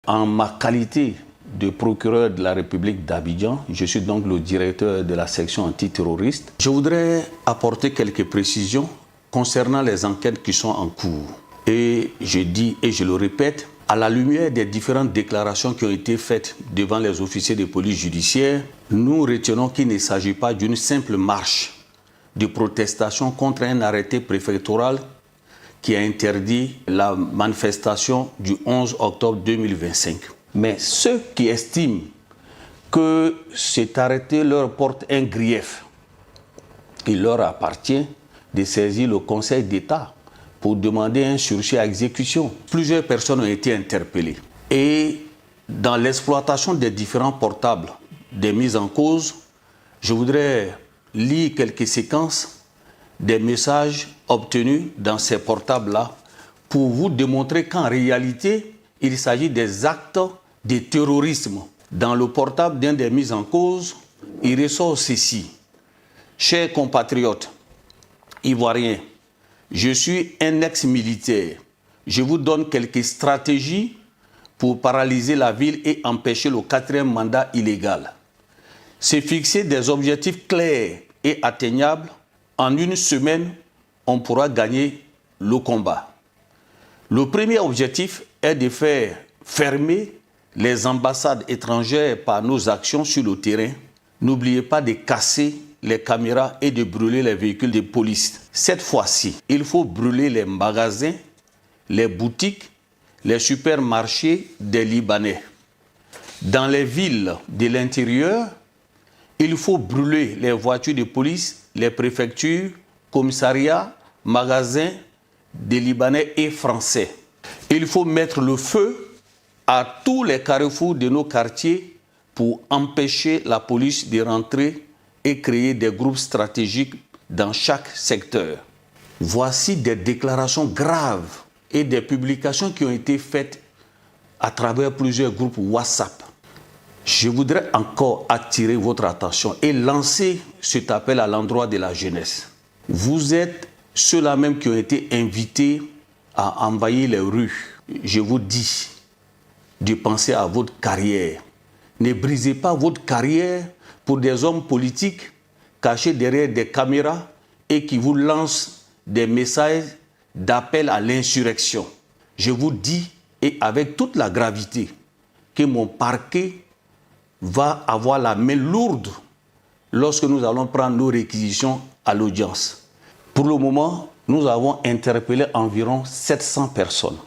En ma qualité de procureur de la République d'Abidjan, je suis donc le directeur de la section antiterroriste. Je voudrais apporter quelques précisions concernant les enquêtes qui sont en cours. Et je dis et je le répète, à la lumière des différentes déclarations qui ont été faites devant les officiers de police judiciaire, nous retenons qu'il ne s'agit pas d'une simple marche de protestation contre un arrêté préfectoral qui a interdit la manifestation du 11 octobre 2025. Mais ceux qui estiment que cet arrêté leur porte un grief, il leur appartient de saisir le Conseil d'État pour demander un sursis à exécution. Plusieurs personnes ont été interpellées. Et dans l'exploitation des différents portables des mises en cause, je voudrais lire quelques séquences des messages obtenus dans ces portables-là pour vous démontrer qu'en réalité, il s'agit des actes de terrorisme. Dans le portable d'un des mises en cause, il ressort ceci. Chers compatriotes ivoiriens, je suis un ex-militaire. Je vous donne quelques stratégies pour paralyser la ville et empêcher le 4e mandat illégal. C'est fixer des objectifs clairs et atteignables. En une semaine, on pourra gagner le combat. Le premier objectif est de faire fermer les ambassades étrangères par nos actions sur le terrain. N'oubliez pas de casser les caméras et de brûler les véhicules de police. Cette fois-ci, il faut brûler les magasins, les boutiques, les supermarchés des Libanais. Dans les villes de l'intérieur, il faut brûler les voitures de police, les préfectures, commissariats, magasins des Libanais et Français. Il faut mettre le feu à tous les carrefours de nos quartiers pour empêcher la police de rentrer et créer des groupes stratégiques dans chaque secteur. Voici des déclarations graves et des publications qui ont été faites à travers plusieurs groupes WhatsApp. Je voudrais encore attirer votre attention et lancer cet appel à l'endroit de la jeunesse. Vous êtes ceux-là même qui ont été invités à envahir les rues. Je vous dis de penser à votre carrière. Ne brisez pas votre carrière pour des hommes politiques cachés derrière des caméras et qui vous lancent des messages d'appel à l'insurrection. Je vous dis, et avec toute la gravité, que mon parquet va avoir la main lourde lorsque nous allons prendre nos réquisitions à l'audience. Pour le moment, nous avons interpellé environ 700 personnes.